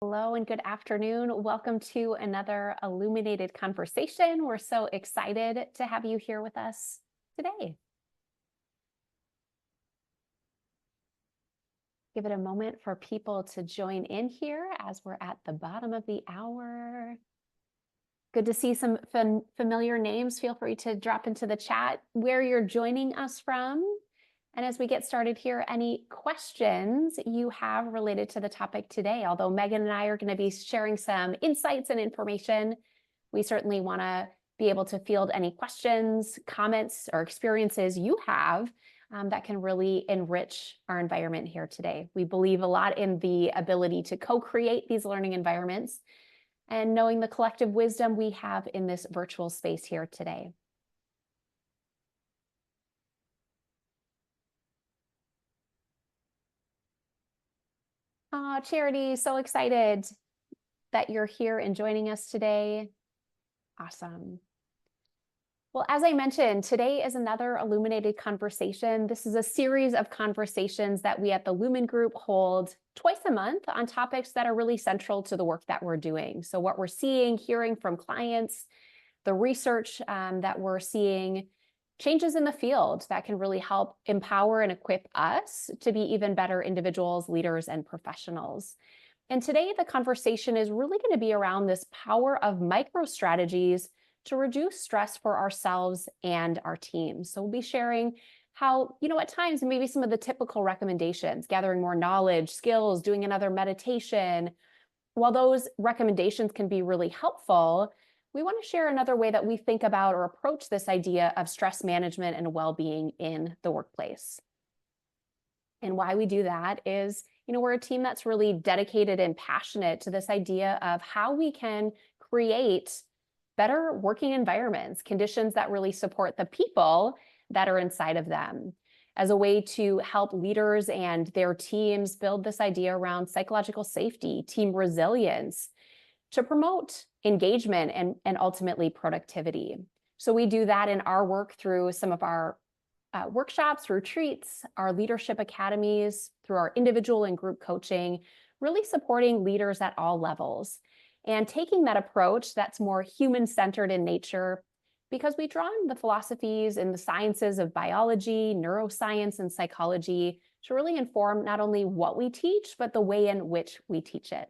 Hello and good afternoon. Welcome to another Illuminated Conversation. We're so excited to have you here with us today. Give it a moment for people to join in here as we're at the bottom of the hour. Good to see some familiar names. Feel free to drop into the chat where you're joining us from. And as we get started here, any questions you have related to the topic today? Although Megan and I are going to be sharing some insights and information, we certainly want to be able to field any questions, comments, or experiences you have that can really enrich our environment here today. We believe a lot in the ability to co-create these learning environments and knowing the collective wisdom we have in this virtual space here today. Charity, so excited that you're here and joining us today. Awesome. Well, as I mentioned, today is another Illuminated Conversation. This is a series of conversations that we at the Lumen Group hold twice a month on topics that are really central to the work that we're doing. So what we're seeing, hearing from clients, the research that we're seeing, changes in the field that can really help empower and equip us to be even better individuals, leaders, and professionals. And today, the conversation is really going to be around this power of micro strategies to reduce stress for ourselves and our teams. So we'll be sharing how, at times, maybe some of the typical recommendations, gathering more knowledge, skills, doing another meditation. While those recommendations can be really helpful, we want to share another way that we think about or approach this idea of stress management and well-being in the workplace. And why we do that is, we're a team that's really dedicated and passionate to this idea of how we can create better working environments, conditions that really support the people that are inside of them, as a way to help leaders and their teams build this idea around psychological safety, team resilience, to promote engagement and ultimately productivity. So we do that in our work through some of our workshops, retreats, our leadership academies, through our individual and group coaching, really supporting leaders at all levels. And taking that approach that's more human-centered in nature, because we draw on the philosophies and the sciences of biology, neuroscience, and psychology to really inform not only what we teach, but the way in which we teach it.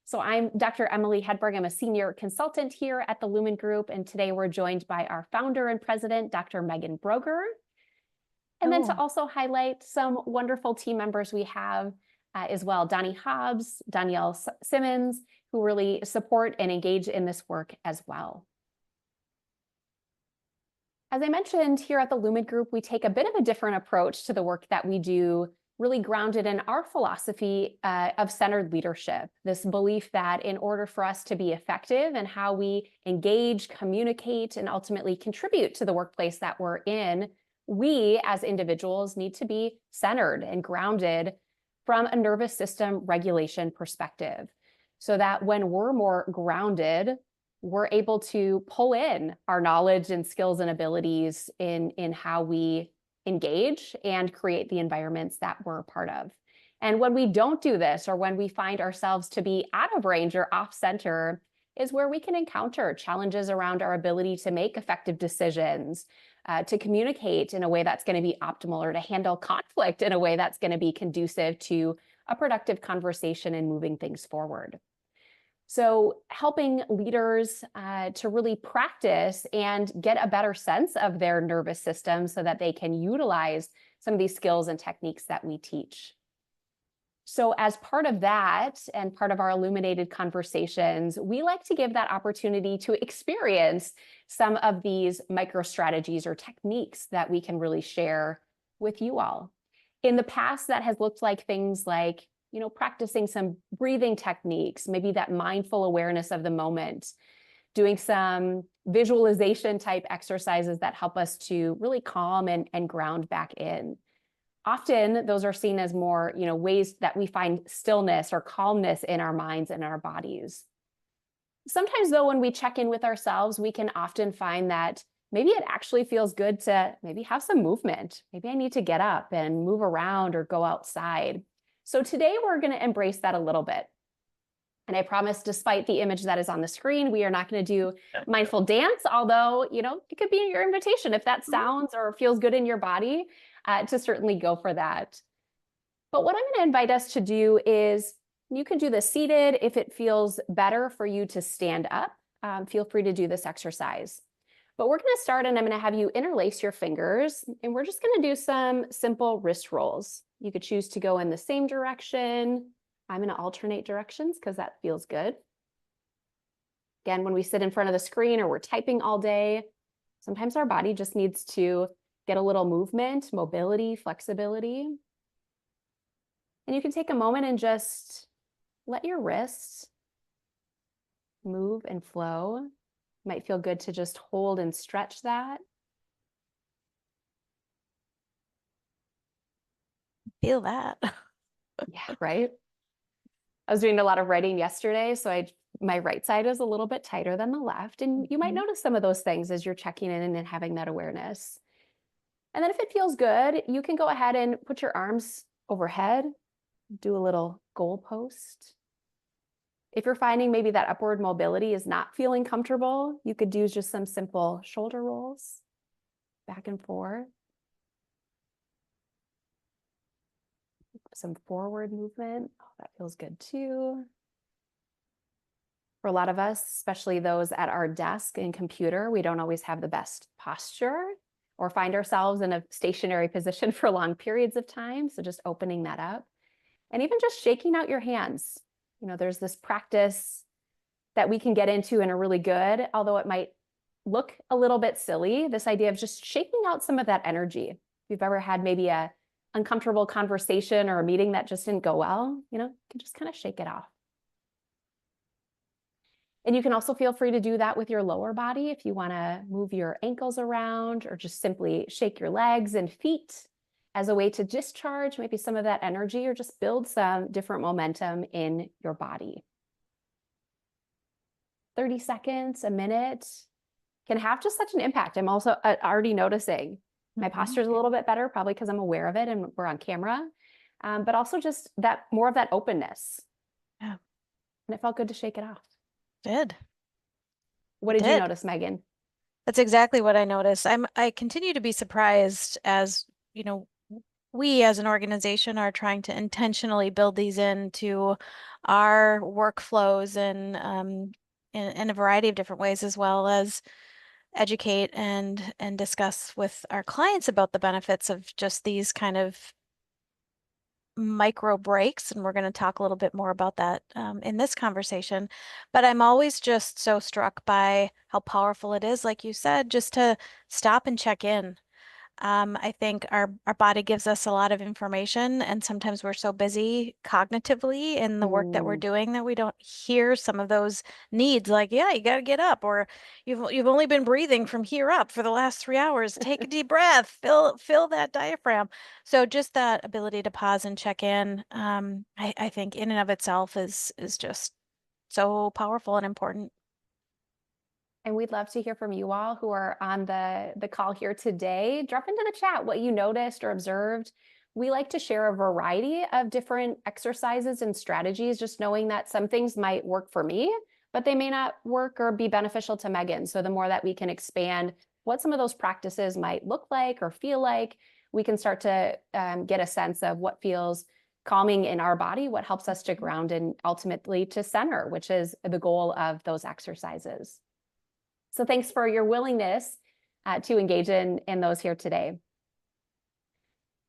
So I'm Dr. Emily Hedberg. I'm a senior consultant here at the Lumen Group, and today we're joined by our founder and president, Dr. Megan Broger. And then to also highlight some wonderful team members we have as well, Donnie Hobbs, Danielle Simmons, who really support and engage in this work as well. As I mentioned, here at the Lumen Group, we take a bit of a different approach to the work that we do, really grounded in our philosophy of centered leadership, this belief that in order for us to be effective in how we engage, communicate, and ultimately contribute to the workplace that we're in, we as individuals need to be centered and grounded from a nervous system regulation perspective, so that when we're more grounded, we're able to pull in our knowledge and skills and abilities in how we engage and create the environments that we're a part of. And when we don't do this, or when we find ourselves to be out of range or off center, is where we can encounter challenges around our ability to make effective decisions, to communicate in a way that's going to be optimal, or to handle conflict in a way that's going to be conducive to a productive conversation and moving things forward. So helping leaders to really practice and get a better sense of their nervous system so that they can utilize some of these skills and techniques that we teach. So as part of that and part of our Illuminated Conversations, we like to give that opportunity to experience some of these micro strategies or techniques that we can really share with you all. In the past, that has looked like things like practicing some breathing techniques, maybe that mindful awareness of the moment, doing some visualization type exercises that help us to really calm and ground back in. Often those are seen as more, ways that we find stillness or calmness in our minds and our bodies. Sometimes though, when we check in with ourselves, we can often find that maybe it actually feels good to maybe have some movement. Maybe I need to get up and move around or go outside. So today we're going to embrace that a little bit. And I promise, despite the image that is on the screen, we are not going to do mindful dance, although, it could be your invitation if that sounds or feels good in your body, to certainly go for that. But what I'm going to invite us to do is, you can do this seated. If it feels better for you to stand up, feel free to do this exercise. But we're going to start, and I'm going to have you interlace your fingers, and we're just going to do some simple wrist rolls. You could choose to go in the same direction. I'm going to alternate directions because that feels good. Again, when we sit in front of the screen or we're typing all day, sometimes our body just needs to get a little movement, mobility, flexibility. And you can take a moment and just let your wrists move and flow. Might feel good to just hold and stretch that. Feel that. Yeah, right? I was doing a lot of writing yesterday, so my right side is a little bit tighter than the left, and you might notice some of those things as you're checking in and having that awareness. And then if it feels good, you can go ahead and put your arms overhead, do a little goal post. If you're finding maybe that upward mobility is not feeling comfortable, you could do just some simple shoulder rolls back and forth. Some forward movement. Oh, that feels good too. For a lot of us, especially those at our desk and computer, we don't always have the best posture or find ourselves in a stationary position for long periods of time. So just opening that up, and even just shaking out your hands. There's this practice that we can get into and are really good, although it might look a little bit silly, this idea of just shaking out some of that energy. If you've ever had maybe a uncomfortable conversation or a meeting that just didn't go well, you can just kind of shake it off. And you can also feel free to do that with your lower body if you want to move your ankles around or just simply shake your legs and feet as a way to discharge maybe some of that energy or just build some different momentum in your body. 30 seconds, a minute can have just such an impact. I'm also already noticing my posture is a little bit better, probably because I'm aware of it and we're on camera, but also just that more of that openness. Yeah. And it felt good to shake it off. Did. What did you notice, Megan? That's exactly what I noticed. I continue to be surprised as, we as an organization are trying to intentionally build these into our workflows and in a variety of different ways, as well as educate and discuss with our clients about the benefits of just these kind of micro breaks. And we're going to talk a little bit more about that in this conversation. But I'm always just so struck by how powerful it is, like you said, just to stop and check in. I think our body gives us a lot of information, and sometimes we're so busy cognitively in the work that we're doing that we don't hear some of those needs, like, yeah, you got to get up, or you've only been breathing from here up for the last 3 hours. Take a deep breath, fill that diaphragm. So just that ability to pause and check in, I think in and of itself is just so powerful and important. And we'd love to hear from you all who are on the call here today. Drop into the chat what you noticed or observed. We like to share a variety of different exercises and strategies, just knowing that some things might work for me, but they may not work or be beneficial to Megan. So the more that we can expand what some of those practices might look like or feel like, we can start to get a sense of what feels calming in our body, what helps us to ground and ultimately to center, which is the goal of those exercises. So thanks for your willingness to engage in those here today.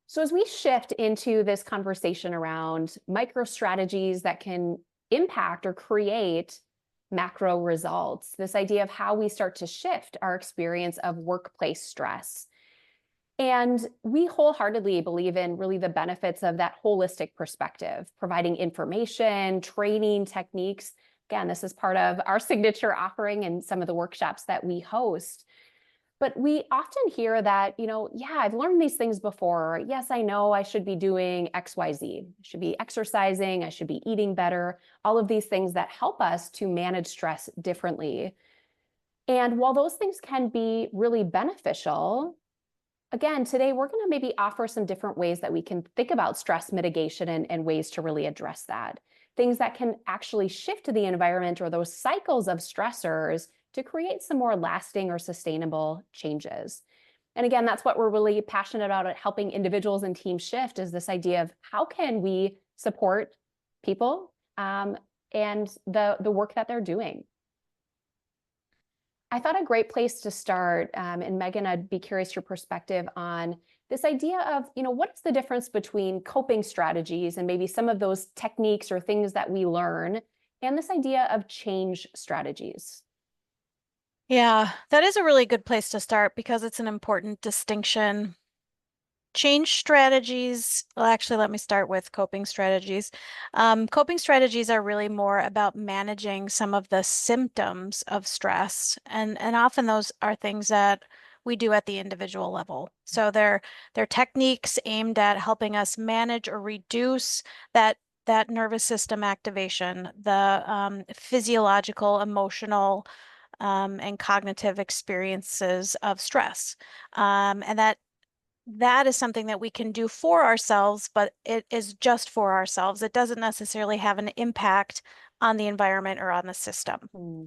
So as we shift into this conversation around micro strategies that can impact or create macro results, this idea of how we start to shift our experience of workplace stress. And we wholeheartedly believe in really the benefits of that holistic perspective, providing information, training techniques. Again, this is part of our signature offering and some of the workshops that we host. But we often hear that, yeah, I've learned these things before. Yes, I know I should be doing XYZ. I should be exercising. I should be eating better. All of these things that help us to manage stress differently. And while those things can be really beneficial, again, today we're going to maybe offer some different ways that we can think about stress mitigation and ways to really address that. things that can actually shift the environment or those cycles of stressors to create some more lasting or sustainable changes. And again, that's what we're really passionate about at helping individuals and teams shift, is this idea of how can we support people and the work that they're doing. I thought a great place to start, and Megan, I'd be curious your perspective on this idea of, what is the difference between coping strategies and maybe some of those techniques or things that we learn, and this idea of change strategies? Yeah, that is a really good place to start because it's an important distinction. Change strategies, well, actually, let me start with coping strategies. Coping strategies are really more about managing some of the symptoms of stress, and often those are things that we do at the individual level. So they're techniques aimed at helping us manage or reduce that nervous system activation, the physiological, emotional, and cognitive experiences of stress. And that is something that we can do for ourselves, but it is just for ourselves. It doesn't necessarily have an impact on the environment or on the system. Mm,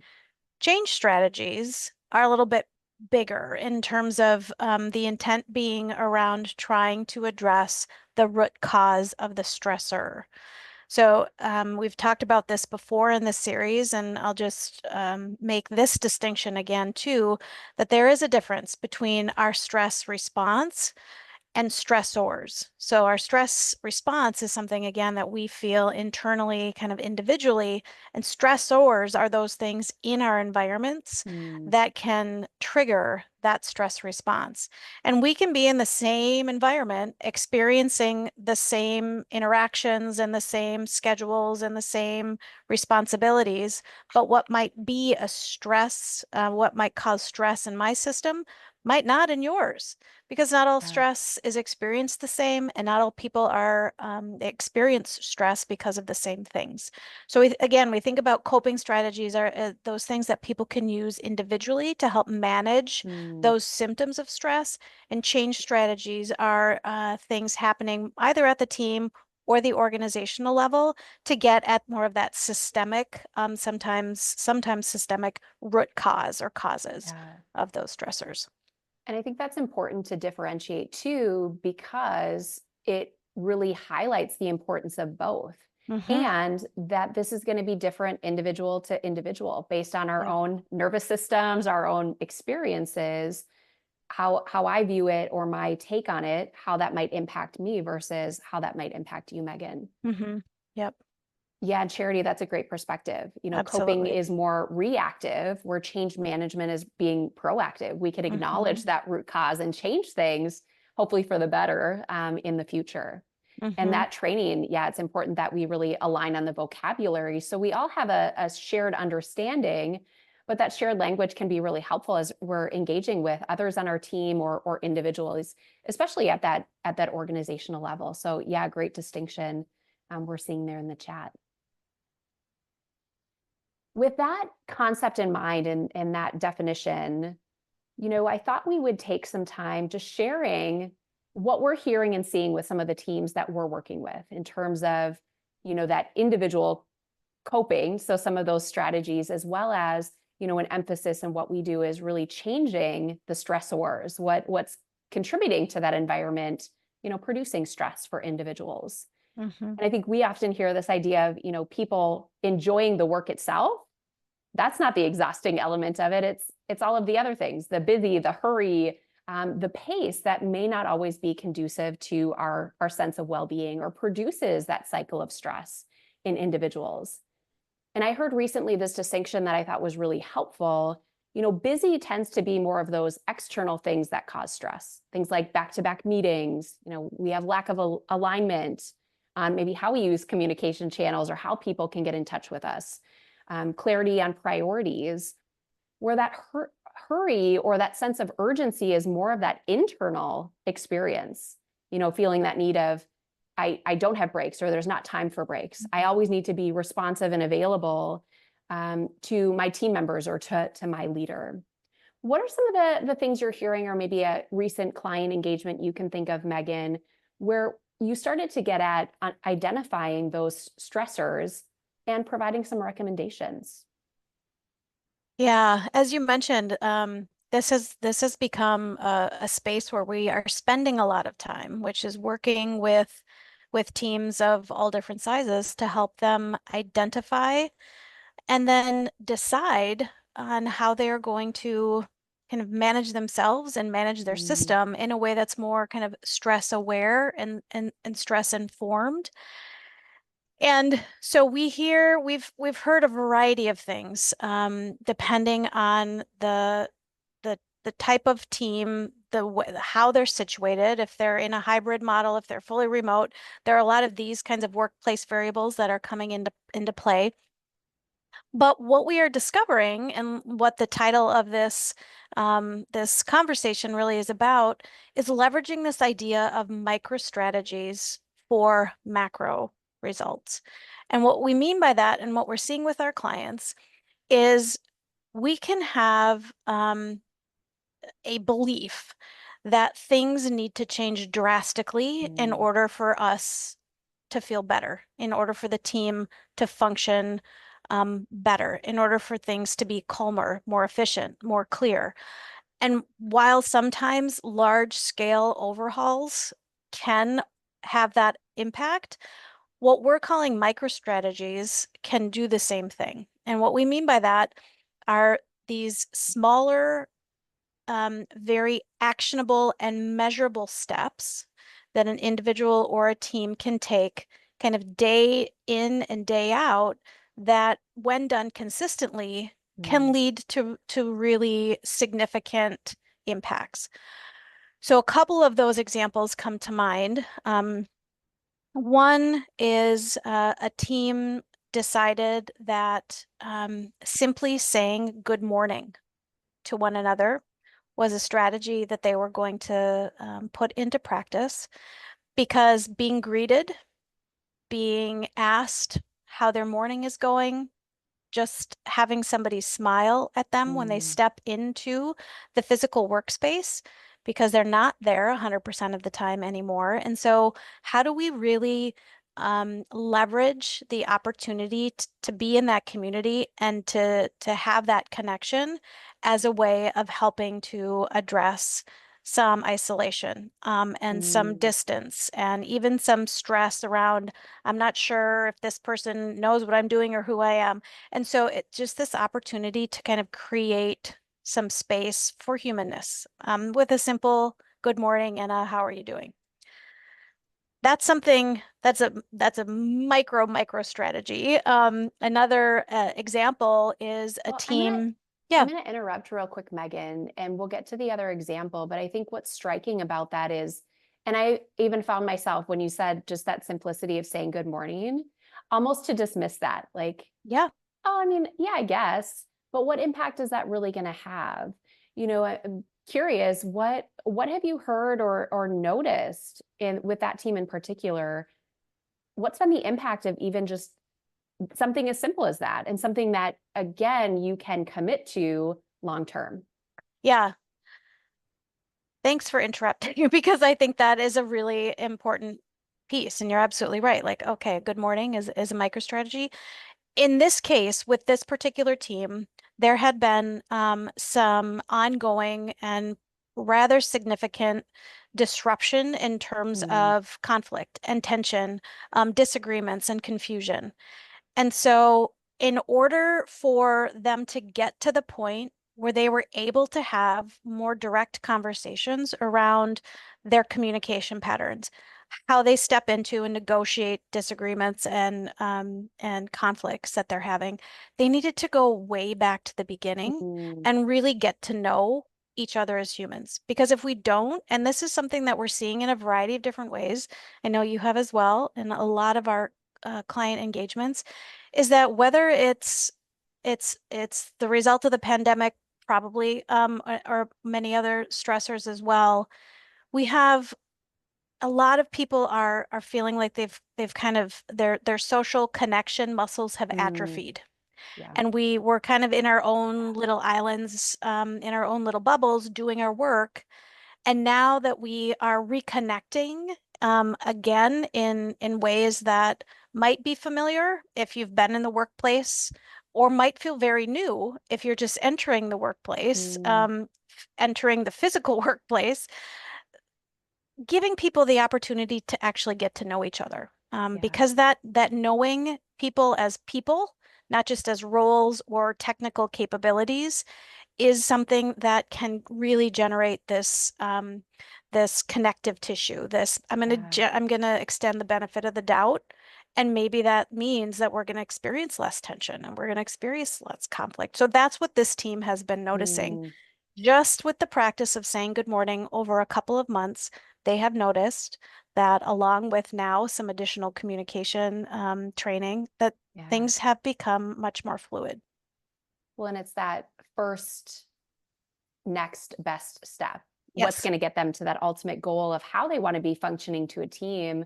Change strategies are a little bit bigger in terms of the intent being around trying to address the root cause of the stressor. So we've talked about this before in this series, and I'll just make this distinction again too, that there is a difference between our stress response and stressors. So our stress response is something, again, that we feel internally, kind of individually, and stressors are those things in our environments mm, that can trigger that stress response. And we can be in the same environment, experiencing the same interactions and the same schedules and the same responsibilities, but what might be a stress, what might cause stress in my system might not in yours, because not all yeah. stress is experienced the same, and not all people are experience stress because of the same things. So again, we think about coping strategies are those things that people can use individually to help manage Mm, those symptoms of stress, and change strategies are things happening either at the team or the organizational level to get at more of that systemic, sometimes systemic root cause or causes yeah. of those stressors. And I think that's important to differentiate too, because it really highlights the importance of both. Mm-hmm. And that this is going to be different individual to individual based on our Yep. own nervous systems, our own experiences, how I view it or my take on it, how that might impact me versus how that might impact you, Megan. Mm-hmm. Yep. Yeah, Charity, that's a great perspective. Coping Absolutely. is more reactive, where change management is being proactive. We can Mm-hmm. acknowledge that root cause and change things, hopefully for the better in the future. And Mm-hmm. that training, yeah, it's important that we really align on the vocabulary. So we all have a shared understanding, but that shared language can be really helpful as we're engaging with others on our team or individuals, especially at that organizational level. So yeah, great distinction we're seeing there in the chat. With that concept in mind and that definition, I thought we would take some time just sharing what we're hearing and seeing with some of the teams that we're working with in terms of, that individual coping. So some of those strategies, as well as, an emphasis in what we do is really changing the stressors, what's contributing to that environment, producing stress for individuals. Mm-hmm. And I think we often hear this idea of, people enjoying the work itself. That's not the exhausting element of it. It's all of the other things, the busy, the hurry, the pace that may not always be conducive to our sense of well-being or produces that cycle of stress in individuals. And I heard recently this distinction that I thought was really helpful. Busy tends to be more of those external things that cause stress, things like back-to-back meetings. We have lack of alignment on maybe how we use communication channels or how people can get in touch with us, clarity on priorities, where that hurry or that sense of urgency is more of that internal experience, feeling that need of, I don't have breaks or there's not time for breaks. I always need to be responsive and available to my team members or to my leader. What are some of the things you're hearing, or maybe a recent client engagement you can think of, Megan, where you started to get at identifying those stressors and providing some recommendations. Yeah, as you mentioned, this has become a space where we are spending a lot of time, which is working with teams of all different sizes to help them identify and then decide on how they are going to kind of manage themselves and manage their Mm, system in a way that's more kind of stress aware and stress informed. And so we've heard a variety of things, depending on the type of team, how they're situated, if they're in a hybrid model, if they're fully remote. There are a lot of these kinds of workplace variables that are coming into play. But what we are discovering, and what the title of this conversation really is about, is leveraging this idea of micro strategies for macro results. And what we mean by that, and what we're seeing with our clients, is we can have a belief that things need to change drastically in mm, order for us to feel better, in order for the team to function better, in order for things to be calmer, more efficient, more clear. And while sometimes large scale overhauls can have that impact, what we're calling micro strategies can do the same thing. And what we mean by that are these smaller, very actionable and measurable steps that an individual or a team can take kind of day in and day out, that when done consistently can mm, lead to really significant impacts. So a couple of those examples come to mind. One is a team decided that simply saying good morning to one another was a strategy that they were going to put into practice, because being greeted, being asked how their morning is going, just having somebody smile at them when they mm, step into the physical workspace, because they're not there 100% of the time anymore. And so, how do we really leverage the opportunity to be in that community and to have that connection as a way of helping to address some isolation, and some mm, distance, and even some stress around, I'm not sure if this person knows what I'm doing or who I am. And so it's just this opportunity to kind of create some space for humanness, with a simple good morning and a how are you doing? That's something that's a micro strategy. Another example is a Well, I'm gonna team. I'm Yeah, going to interrupt real quick, Megan, and we'll get to the other example. But I think what's striking about that is, and I even found myself when you said just that simplicity of saying good morning, almost to dismiss that, like, yeah. oh, I mean, yeah, I guess, but what impact is that really going to have? I'm curious, what have you heard or noticed in with that team in particular? What's been the impact of even just something as simple as that, and something that again you can commit to long term? Yeah. Thanks for interrupting because I think that is a really important piece. And you're absolutely right. Like, okay, good morning is a micro strategy. In this case, with this particular team, there had been some ongoing and rather significant disruption in terms Mm, of conflict and tension, disagreements and confusion. And so, in order for them to get to the point where they were able to have more direct conversations around their communication patterns, how they step into and negotiate disagreements and conflicts that they're having, they needed to go way back to the beginning mm, and really get to know each other as humans. Because if we don't, and this is something that we're seeing in a variety of different ways, I know you have as well, in a lot of our client engagements, is that whether it's the result of the pandemic, probably, or many other stressors as well, we have a lot of people are feeling like they've kind of their social connection muscles have mm, atrophied. yeah. And we were kind of in our own little islands, in our own little bubbles doing our work. And now that we are reconnecting, again, in ways that might be familiar if you've been in the workplace, or might feel very new if you're just entering the workplace, Mm, entering the physical workplace, giving people the opportunity to actually get to know each other. yeah, Because that knowing people as people, not just as roles or technical capabilities, is something that can really generate this connective tissue. This yeah. I'm gonna extend the benefit of the doubt, and maybe that means that we're gonna experience less tension and we're gonna experience less conflict. So that's what this team has been noticing. Mm, Just with the practice of saying good morning over a couple of months, they have noticed that, along with now some additional communication training, that yeah. things have become much more fluid. Well, and it's that first next best step. What's Yes. going to get them to that ultimate goal of how they want to be functioning to a team,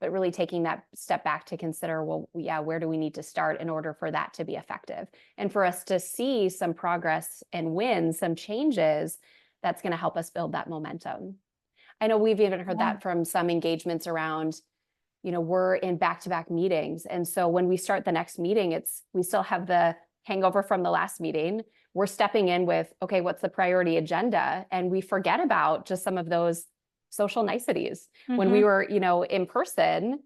but really taking that step back to consider, well, yeah, where do we need to start in order for that to be effective? And for us to see some progress and wins, some changes, that's going to help us build that momentum. I know we've even heard Yeah. that from some engagements around, we're in back-to-back meetings. And so when we start the next meeting, we still have the hangover from the last meeting. We're stepping in with, okay, what's the priority agenda? And we forget about just some of those social niceties. When we Hmm. were, in person,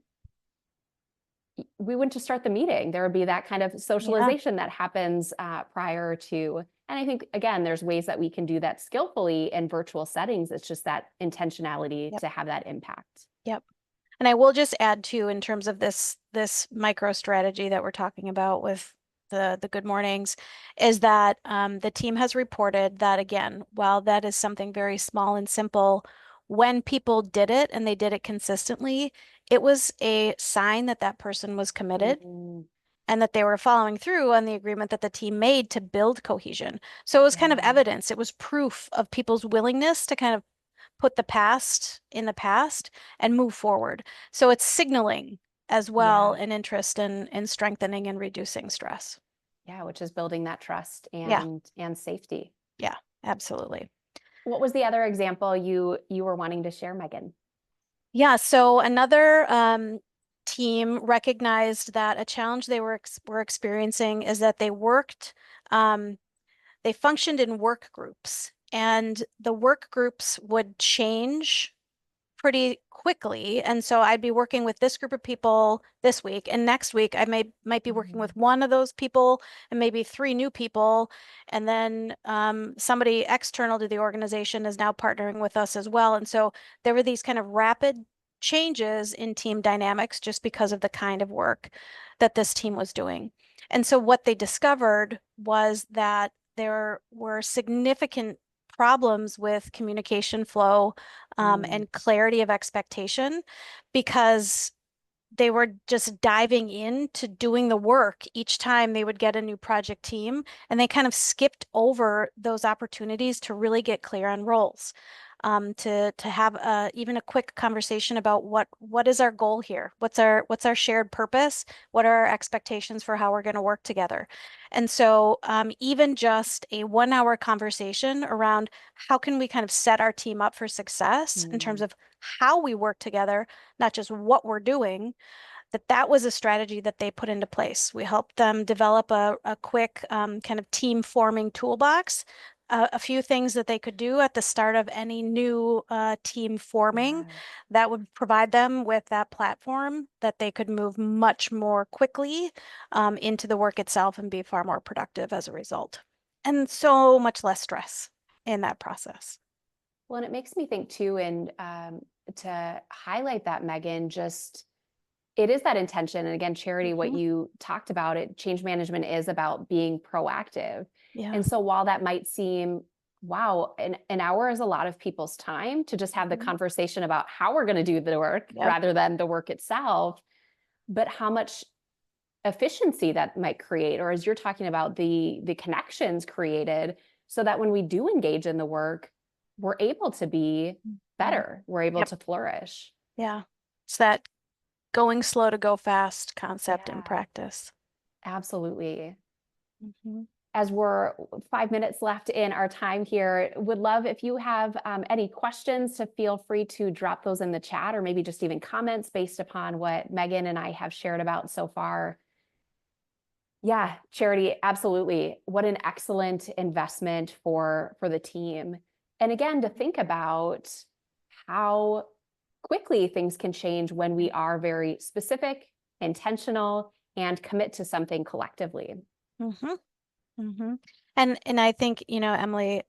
we wouldn't just start the meeting. There would be that kind of Yeah. socialization that happens prior to. And I think, again, there's ways that we can do that skillfully in virtual settings. It's just that intentionality Yep. to have that impact. Yep. And I will just add too, in terms of this micro strategy that we're talking about with the good mornings, is that the team has reported that, again, while that is something very small and simple, when people did it and they did it consistently, it was a sign that that person was committed Mm, and that they were following through on the agreement that the team made to build cohesion. So it was kind of yeah, evidence. It was proof of people's willingness to kind of put the past in the past and move forward. So it's signaling as well yeah. an interest in strengthening and reducing stress. Yeah, which is building that trust Yeah, and safety. yeah, absolutely. What was the other example you were wanting to share, Megan? Yeah, so another team recognized that a challenge they were experiencing is that um, they functioned in work groups, and the work groups would change pretty quickly. And so I'd be working with this group of people this week, and next week I might be working Mm, with one of those people and maybe three new people. And then somebody external to the organization is now partnering with us as well. And so there were these kind of rapid changes in team dynamics just because of the kind of work that this team was doing. And so what they discovered was that there were significant problems with communication flow mm, and clarity of expectation, because they were just diving into doing the work each time they would get a new project team, and they kind of skipped over those opportunities to really get clear on roles. To have even a quick conversation about what is our goal here? What's our shared purpose? What are our expectations for how we're going to work together? And so even just a 1 hour conversation around how can we kind of set our team up for success in terms mm. of how we work together, not just what we're doing, that was a strategy that they put into place. We helped them develop a quick kind of team forming toolbox, a few things that they could do at the start of any new team forming Yeah. that would provide them with that platform that they could move much more quickly into the work itself and be far more productive as a result. And so much less stress in that process. Well, and it makes me think too, and to highlight that, Megan, just it is that intention. And again, Charity, what Mhm. you talked about, change management is about being proactive. Yeah. And so while that might seem, wow, an hour is a lot of people's time to just have the Mhm. conversation about how we're going to do the work Yep. rather than the work itself, but how much efficiency that might create, or as you're talking about, the connections created, so that when we do engage in the work, we're able to be Mhm. better, we're able Yep. to flourish. Yeah. It's that going slow to go fast concept in Yeah, practice. absolutely. Hmm. as we're 5 minutes left in our time here, would love if you have any questions to feel free to drop those in the chat, or maybe just even comments based upon what Megan and I have shared about so far. Yeah, Charity, absolutely. What an excellent investment for the team. And again, to think about how quickly things can change when we are very specific, intentional, and commit to something collectively. Mm-hmm. Mm-hmm. And I think, Emily,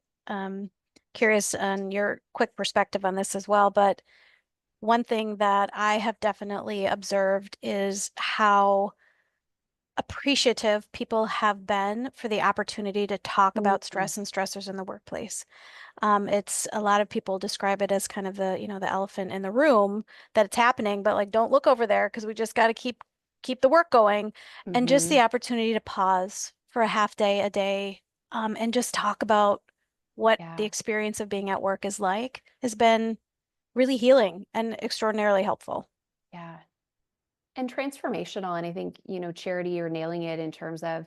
curious on your quick perspective on this as well, but one thing that I have definitely observed is how appreciative people have been for the opportunity to talk about Mhm. stress and stressors in the workplace. It's a lot of people describe it as kind of the elephant in the room that it's happening, but like don't look over there because we just got to keep the work going. And just the Mhm. opportunity to pause for a half day, a day, and just talk about what the Yeah, experience of being at work is like has been really healing and extraordinarily helpful. yeah. And transformational. And I think, Charity, you're nailing it in terms of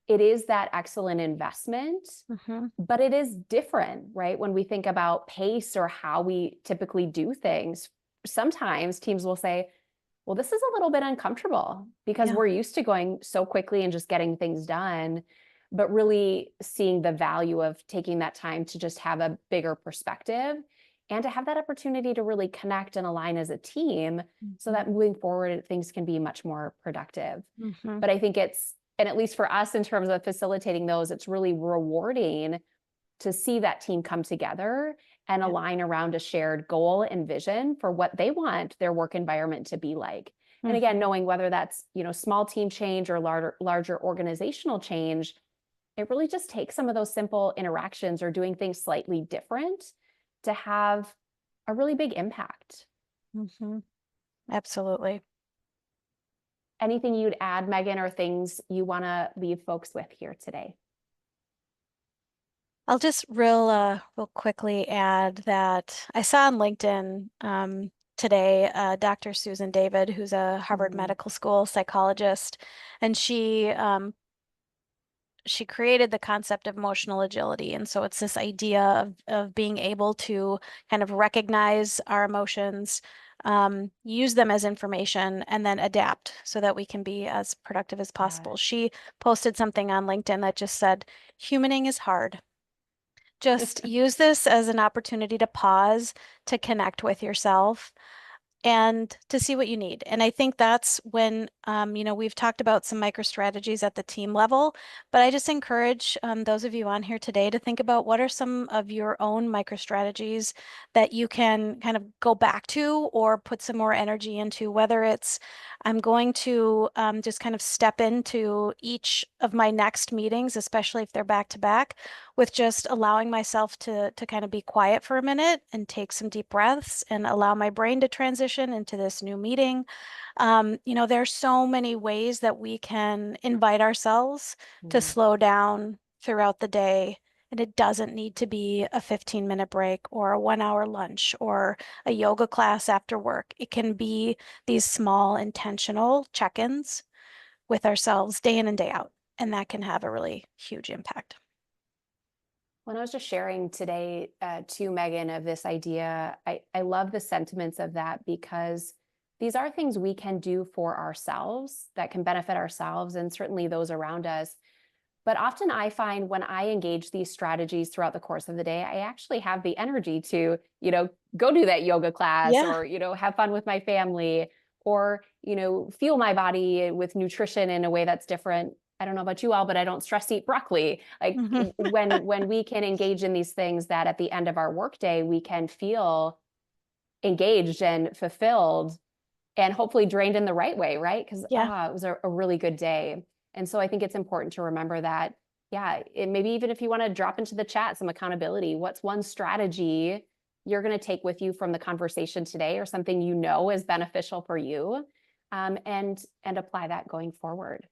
it is that excellent investment, Hmm. but it is different, right? When we think about pace or how we typically do things, sometimes teams will say, well, this is a little bit uncomfortable because Yeah. we're used to going so quickly and just getting things done, but really seeing the value of taking that time to just have a bigger perspective and to have that opportunity to really connect and align as a team so Hmm. that moving forward, things can be much more productive. Hmm. But I think and at least for us in terms of facilitating those, it's really rewarding to see that team come together and Yeah. align around a shared goal and vision for what they want their work environment to be like. And again, Hmm. knowing whether that's, small team change or larger organizational change, it really just takes some of those simple interactions or doing things slightly different to have a really big impact. Hmm. Absolutely. Anything you'd add, Megan, or things you want to leave folks with here today? I'll just real quickly add that I saw on LinkedIn today Dr. Susan David, who's a Harvard Mm, Medical School psychologist, and she created the concept of emotional agility. And so it's this idea of being able to kind of recognize our emotions, use them as information, and then adapt so that we can be as productive as yeah. possible. She posted something on LinkedIn that just said, humaning is hard. Just use this as an opportunity to pause, to connect with yourself, and to see what you need. And I think that's when, we've talked about some micro strategies at the team level, but I just encourage those of you on here today to think about what are some of your own micro strategies that you can kind of go back to or put some more energy into, whether it's I'm going to just kind of step into each of my next meetings, especially if they're back to back, with just allowing myself to kind of be quiet for a minute and take some deep breaths and allow my brain to transition into this new meeting. There's so many ways that we can invite ourselves to Mm. slow down throughout the day. And it doesn't need to be a 15-minute break or a 1 hour lunch or a yoga class after work. It can be these small intentional check-ins with ourselves day in and day out. And that can have a really huge impact. When I was just sharing today to Megan of this idea, I love the sentiments of that because these are things we can do for ourselves that can benefit ourselves and certainly those around us. But often I find when I engage these strategies throughout the course of the day, I actually have the energy to, go do that yoga class Yeah. or, have fun with my family or, fuel my body with nutrition in a way that's different. I don't know about you all, but I don't stress eat broccoli. Like Hmm. when we can engage in these things that at the end of our workday, we can feel engaged and fulfilled and hopefully drained in the right way, right? Because Yeah. it was a really good day. And so I think it's important to remember that, yeah, maybe even if you want to drop into the chat some accountability, what's one strategy you're going to take with you from the conversation today or something is beneficial for you, and apply that going forward.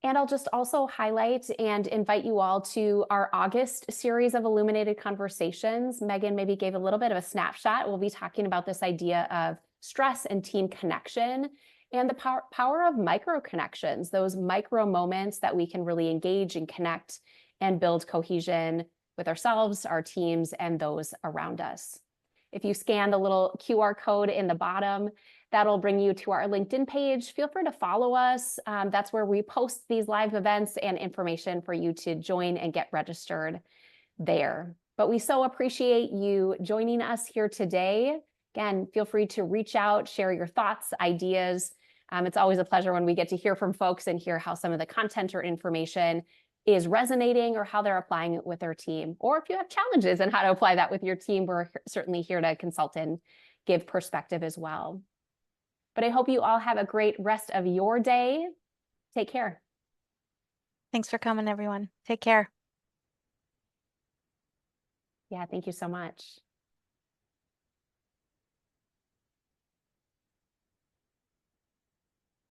And I'll just also highlight and invite you all to our August series of Illuminated Conversations. Megan maybe gave a little bit of a snapshot. We'll be talking about this idea of stress and team connection and the power of micro connections, those micro moments that we can really engage and connect and build cohesion with ourselves, our teams, and those around us. If you scan the little QR code in the bottom, that'll bring you to our LinkedIn page. Feel free to follow us. That's where we post these live events and information for you to join and get registered there. But we so appreciate you joining us here today. Again, feel free to reach out, share your thoughts, ideas. It's always a pleasure when we get to hear from folks and hear how some of the content or information is resonating or how they're applying it with their team. Or if you have challenges and how to apply that with your team, we're certainly here to consult and give perspective as well. But I hope you all have a great rest of your day. Take care. Thanks for coming, everyone. Take care. Yeah, thank you so much.